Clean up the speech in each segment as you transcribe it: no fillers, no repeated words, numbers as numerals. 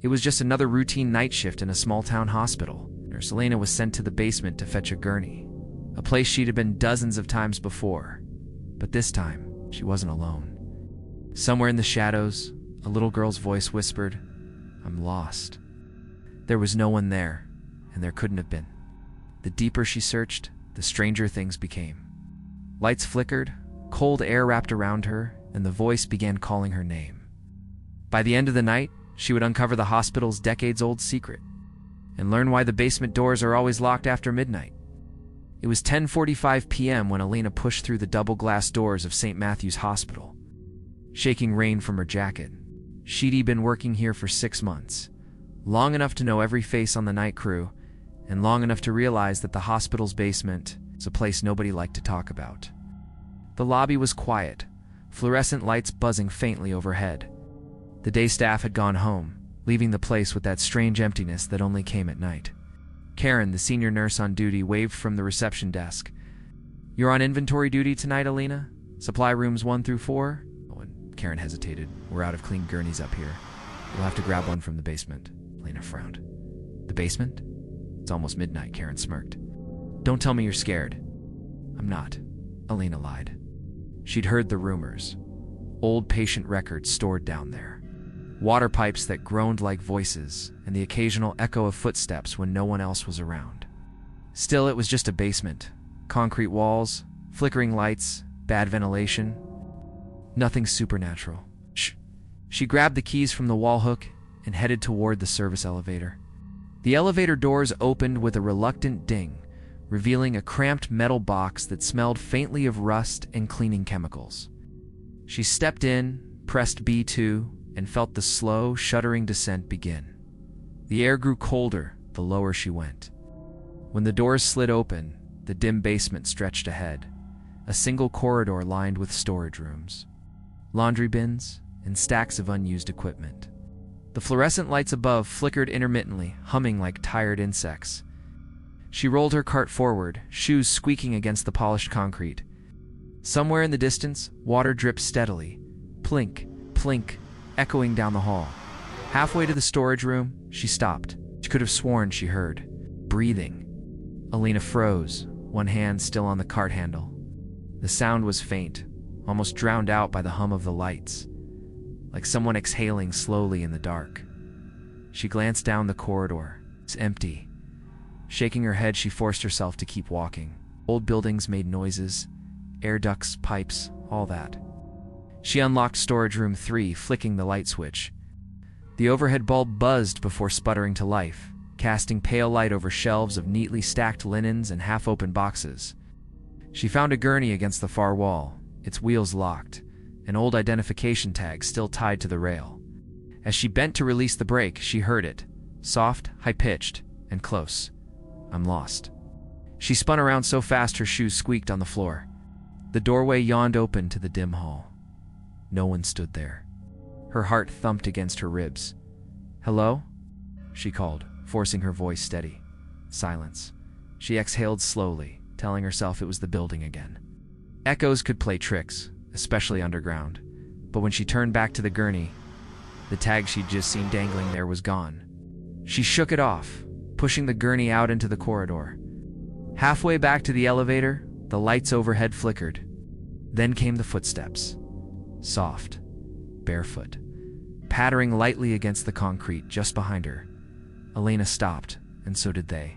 It was just another routine night shift in a small-town hospital. Nurse Elena was sent to the basement to fetch a gurney, a place she'd been dozens of times before. But this time, she wasn't alone. Somewhere in the shadows, a little girl's voice whispered, "I'm lost." There was no one there, and there couldn't have been. The deeper she searched, the stranger things became. Lights flickered, cold air wrapped around her, and the voice began calling her name. By the end of the night, she would uncover the hospital's decades-old secret and learn why the basement doors are always locked after midnight. It was 10:45 p.m. when Elena pushed through the double-glass doors of St. Matthew's Hospital, shaking rain from her jacket. She'd been working here for 6 months, long enough to know every face on the night crew, and long enough to realize that the hospital's basement is a place nobody liked to talk about. The lobby was quiet, fluorescent lights buzzing faintly overhead. The day staff had gone home, leaving the place with that strange emptiness that only came at night. Karen, the senior nurse on duty, waved from the reception desk. "You're on inventory duty tonight, Elena? Supply rooms 1 through 4? Oh, and Karen hesitated. "We're out of clean gurneys up here. You'll have to grab one from the basement." Elena frowned. "The basement?" "It's almost midnight," Karen smirked. "Don't tell me you're scared." "I'm not," Elena lied. She'd heard the rumors. Old patient records stored down there. Water pipes that groaned like voices, and the occasional echo of footsteps when no one else was around. Still, it was just a basement. Concrete walls, flickering lights, bad ventilation. Nothing supernatural. Shh. She grabbed the keys from the wall hook and headed toward the service elevator. The elevator doors opened with a reluctant ding, revealing a cramped metal box that smelled faintly of rust and cleaning chemicals. She stepped in, pressed B2, and felt the slow, shuddering descent begin. The air grew colder the lower she went. When the doors slid open, the dim basement stretched ahead, a single corridor lined with storage rooms, laundry bins, and stacks of unused equipment. The fluorescent lights above flickered intermittently, humming like tired insects. She rolled her cart forward, shoes squeaking against the polished concrete. Somewhere in the distance, water dripped steadily, plink, plink, echoing down the hall. Halfway to the storage room, she stopped. She could have sworn she heard breathing. Elena froze, one hand still on the cart handle. The sound was faint, almost drowned out by the hum of the lights, like someone exhaling slowly in the dark. She glanced down the corridor. It's empty. Shaking her head, she forced herself to keep walking. Old buildings made noises, air ducts, pipes, all that. She unlocked storage room 3, flicking the light switch. The overhead bulb buzzed before sputtering to life, casting pale light over shelves of neatly stacked linens and half-open boxes. She found a gurney against the far wall, its wheels locked, an old identification tag still tied to the rail. As she bent to release the brake, she heard it, soft, high-pitched, and close. "I'm lost." She spun around so fast her shoes squeaked on the floor. The doorway yawned open to the dim hall. No one stood there. Her heart thumped against her ribs. "Hello?" she called, forcing her voice steady. Silence. She exhaled slowly, telling herself it was the building again. Echoes could play tricks, especially underground, but when she turned back to the gurney, the tag she'd just seen dangling there was gone. She shook it off, pushing the gurney out into the corridor. Halfway back to the elevator, the lights overhead flickered. Then came the footsteps. Soft, barefoot, pattering lightly against the concrete just behind her. Elena stopped, and so did they.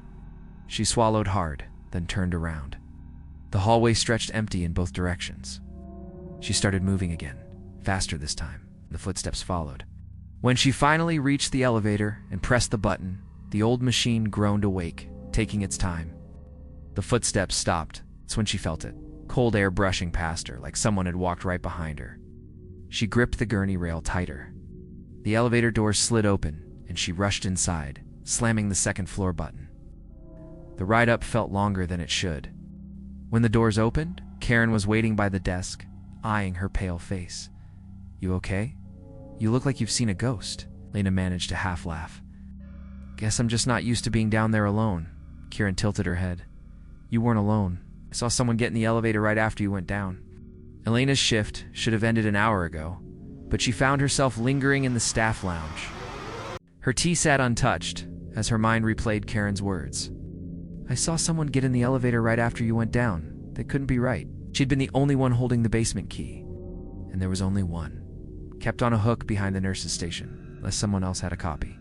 She swallowed hard, then turned around. The hallway stretched empty in both directions. She started moving again, faster this time. The footsteps followed. When she finally reached the elevator and pressed the button, the old machine groaned awake, taking its time. The footsteps stopped. It's when she felt it, cold air brushing past her like someone had walked right behind her. She gripped the gurney rail tighter. The elevator doors slid open, and she rushed inside, slamming the second-floor button. The ride up felt longer than it should. When the doors opened, Karen was waiting by the desk, eyeing her pale face. "You okay? You look like you've seen a ghost." Lena managed to half-laugh. "Guess I'm just not used to being down there alone." Karen tilted her head. "You weren't alone. I saw someone get in the elevator right after you went down." Elena's shift should have ended an hour ago, but she found herself lingering in the staff lounge. Her tea sat untouched as her mind replayed Karen's words. I saw someone get in the elevator right after you went down. That couldn't be right. She'd been the only one holding the basement key. And there was only one. Kept on a hook behind the nurse's station, lest someone else had a copy.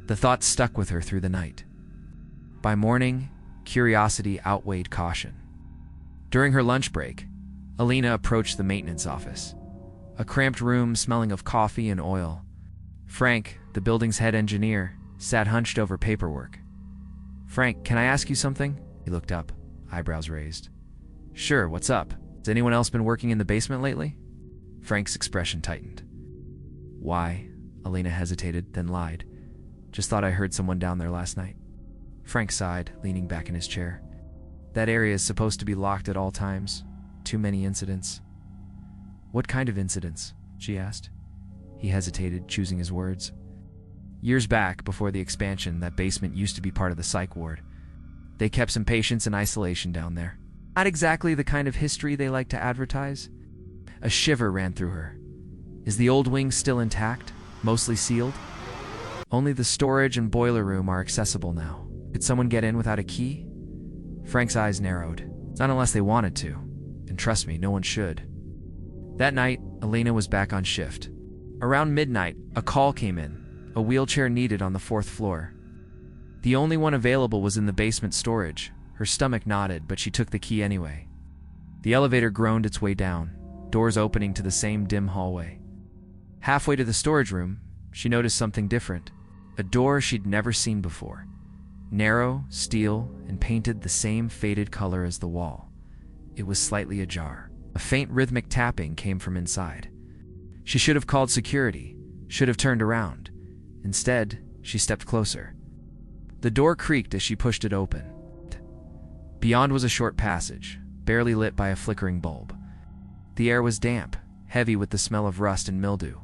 The thought stuck with her through the night. By morning, curiosity outweighed caution. During her lunch break, Alina approached the maintenance office. A cramped room smelling of coffee and oil. Frank, the building's head engineer, sat hunched over paperwork. Frank, can I ask you something? He looked up, eyebrows raised. Sure, what's up? Has anyone else been working in the basement lately? Frank's expression tightened. Why? Alina hesitated, then lied. Just thought I heard someone down there last night. Frank sighed, leaning back in his chair. That area is supposed to be locked at all times. Too many incidents. What kind of incidents? She asked. He hesitated, choosing his words. Years back, before the expansion, that basement used to be part of the psych ward. They kept some patients in isolation down there. Not exactly the kind of history they like to advertise. A shiver ran through her. Is the old wing still intact? Mostly sealed? Only the storage and boiler room are accessible now. Could someone get in without a key? Frank's eyes narrowed. Not unless they wanted to. And trust me, no one should. That night, Alina was back on shift. Around midnight, a call came in. A wheelchair needed on the 4th floor. The only one available was in the basement storage. Her stomach nodded, but she took the key anyway. The elevator groaned its way down, doors opening to the same dim hallway. Halfway to the storage room, she noticed something different. A door she'd never seen before. Narrow, steel, and painted the same faded color as the wall. It was slightly ajar. A faint rhythmic tapping came from inside. She should have called security, should have turned around. Instead, she stepped closer. The door creaked as she pushed it open. Beyond was a short passage, barely lit by a flickering bulb. The air was damp, heavy with the smell of rust and mildew.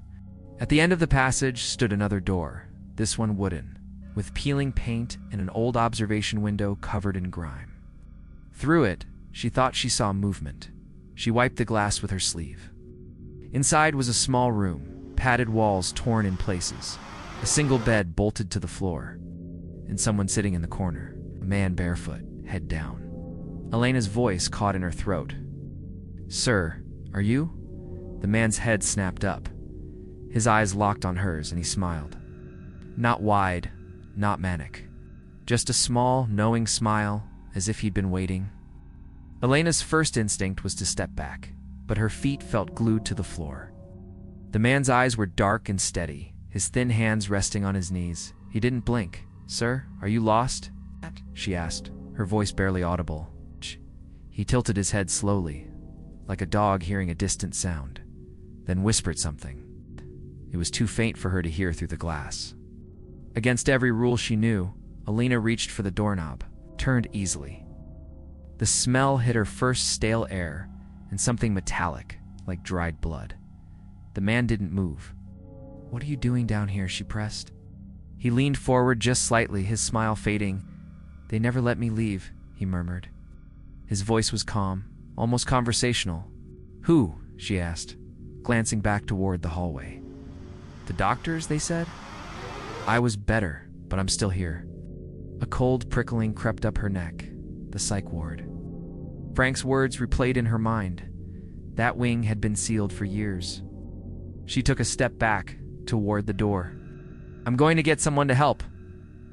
At the end of the passage stood another door, this one wooden, with peeling paint and an old observation window covered in grime. Through it, she thought she saw movement. She wiped the glass with her sleeve. Inside was a small room, padded walls torn in places, a single bed bolted to the floor, and someone sitting in the corner, a man barefoot, head down. Elena's voice caught in her throat. Sir, are you? The man's head snapped up. His eyes locked on hers, and he smiled. Not wide, not manic. Just a small, knowing smile, as if he'd been waiting. Elena's first instinct was to step back, but her feet felt glued to the floor. The man's eyes were dark and steady, his thin hands resting on his knees. He didn't blink. Sir, are you lost? She asked, her voice barely audible. He tilted his head slowly, like a dog hearing a distant sound, then whispered something. It was too faint for her to hear through the glass. Against every rule she knew, Alina reached for the doorknob, turned easily. The smell hit her first stale air, and something metallic, like dried blood. The man didn't move. What are you doing down here? She pressed. He leaned forward just slightly, his smile fading. They never let me leave, he murmured. His voice was calm, almost conversational. Who? She asked, glancing back toward the hallway. The doctors, they said? I was better, but I'm still here. A cold prickling crept up her neck. The psych ward. Frank's words replayed in her mind. That wing had been sealed for years. She took a step back, toward the door. I'm going to get someone to help.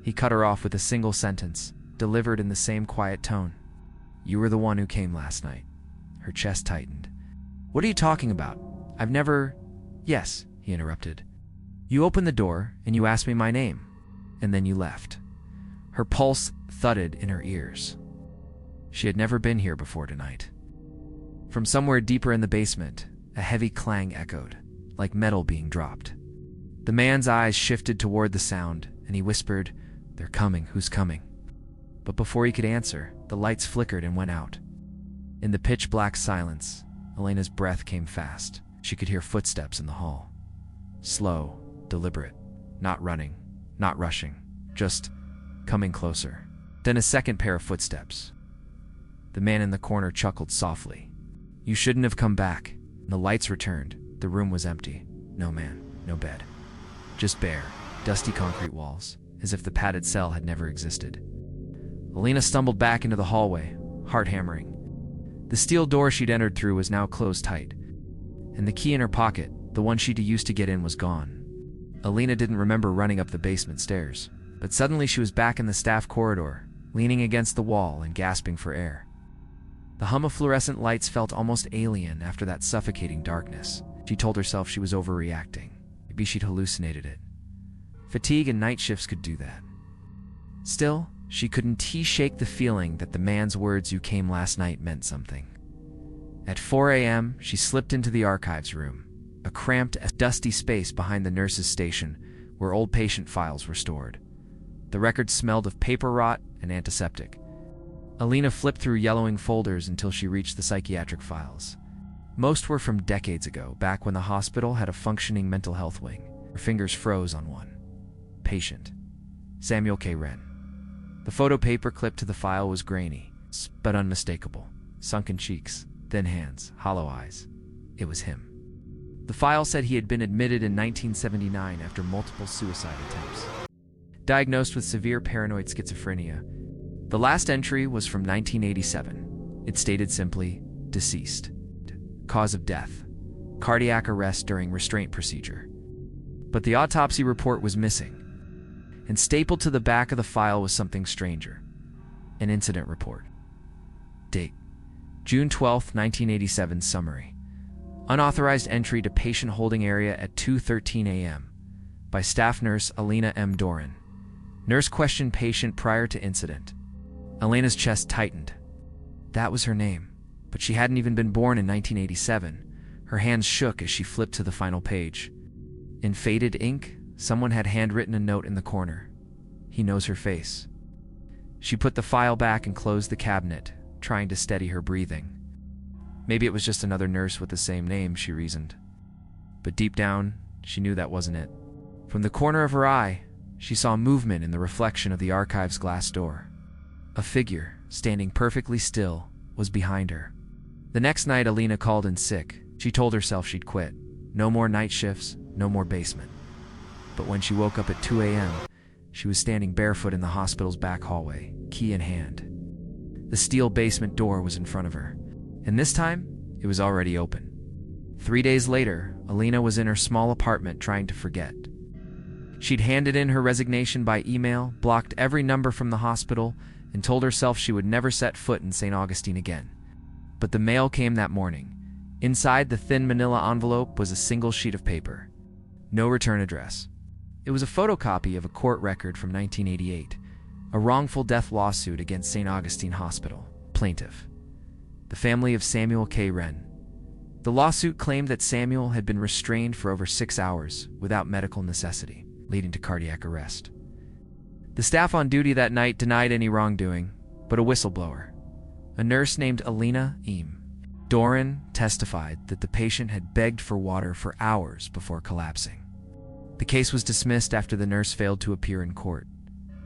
He cut her off with a single sentence, delivered in the same quiet tone. You were the one who came last night. Her chest tightened. What are you talking about? I've never... Yes, he interrupted. You opened the door, and you asked me my name. And then you left. Her pulse thudded in her ears. She had never been here before tonight. From somewhere deeper in the basement, a heavy clang echoed, like metal being dropped. The man's eyes shifted toward the sound, and he whispered, They're coming, who's coming? But before he could answer, the lights flickered and went out. In the pitch-black silence, Elena's breath came fast. She could hear footsteps in the hall. Slow, deliberate, not running, not rushing, just coming closer. Then a second pair of footsteps. The man in the corner chuckled softly. You shouldn't have come back. The lights returned. The room was empty. No man, no bed. Just bare, dusty concrete walls, as if the padded cell had never existed. Alina stumbled back into the hallway, heart hammering. The steel door she'd entered through was now closed tight, and the key in her pocket, the one she'd used to get in, was gone. Alina didn't remember running up the basement stairs, but suddenly she was back in the staff corridor, leaning against the wall and gasping for air. The hum of fluorescent lights felt almost alien after that suffocating darkness. She told herself she was overreacting. Maybe she'd hallucinated it. Fatigue and night shifts could do that. Still, she couldn't shake the feeling that the man's words "you came last night" meant something. At 4 a.m., she slipped into the archives room, a cramped, dusty space behind the nurse's station where old patient files were stored. The records smelled of paper rot and antiseptic. Alina flipped through yellowing folders until she reached the psychiatric files. Most were from decades ago, back when the hospital had a functioning mental health wing. Her fingers froze on one. Patient. Samuel K. Wren. The photo paper clipped to the file was grainy, but unmistakable. Sunken cheeks, thin hands, hollow eyes. It was him. The file said he had been admitted in 1979 after multiple suicide attempts. Diagnosed with severe paranoid schizophrenia. The last entry was from 1987. It stated simply, "Deceased. Cause of death: cardiac arrest during restraint procedure." But the autopsy report was missing, and stapled to the back of the file was something stranger. An incident report. Date: June 12, 1987. Summary: unauthorized entry to patient holding area at 2:13 a.m. by staff nurse Alina M. Doran. Nurse questioned patient prior to incident. Alina's chest tightened. That was her name, but she hadn't even been born in 1987. Her hands shook as she flipped to the final page. In faded ink, someone had handwritten a note in the corner. "He knows her face." She put the file back and closed the cabinet, trying to steady her breathing. Maybe it was just another nurse with the same name, she reasoned. But deep down, she knew that wasn't it. From the corner of her eye, she saw movement in the reflection of the archive's glass door. A figure, standing perfectly still, was behind her. The next night, Alina called in sick. She told herself she'd quit. No more night shifts, no more basement. But when she woke up at 2 a.m., she was standing barefoot in the hospital's back hallway, key in hand. The steel basement door was in front of her, and this time, it was already open. 3 days later, Alina was in her small apartment trying to forget. She'd handed in her resignation by email, blocked every number from the hospital, and told herself she would never set foot in St. Augustine again. But the mail came that morning. Inside the thin manila envelope was a single sheet of paper. No return address. It was a photocopy of a court record from 1988, a wrongful death lawsuit against St. Augustine Hospital. Plaintiff: the family of Samuel K. Wren. The lawsuit claimed that Samuel had been restrained for over 6 hours without medical necessity, leading to cardiac arrest. The staff on duty that night denied any wrongdoing, but a whistleblower, a nurse named Alina M. Doran, testified that the patient had begged for water for hours before collapsing. The case was dismissed after the nurse failed to appear in court.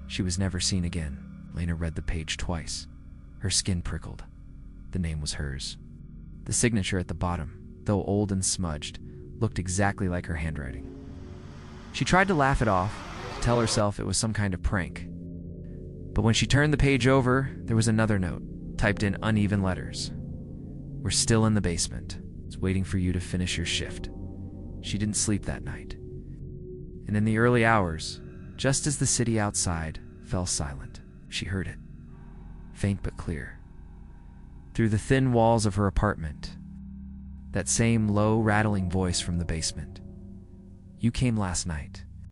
She was never seen again. Alina read the page twice. Her skin prickled. The name was hers. The signature at the bottom, though old and smudged, looked exactly like her handwriting. She tried to laugh it off, to tell herself it was some kind of prank. But when she turned the page over, there was another note, typed in uneven letters. "We're still in the basement. It's waiting for you to finish your shift." She didn't sleep that night. And in the early hours, just as the city outside fell silent, she heard it. Faint but clear. Through the thin walls of her apartment, that same low, rattling voice from the basement. "You came last night."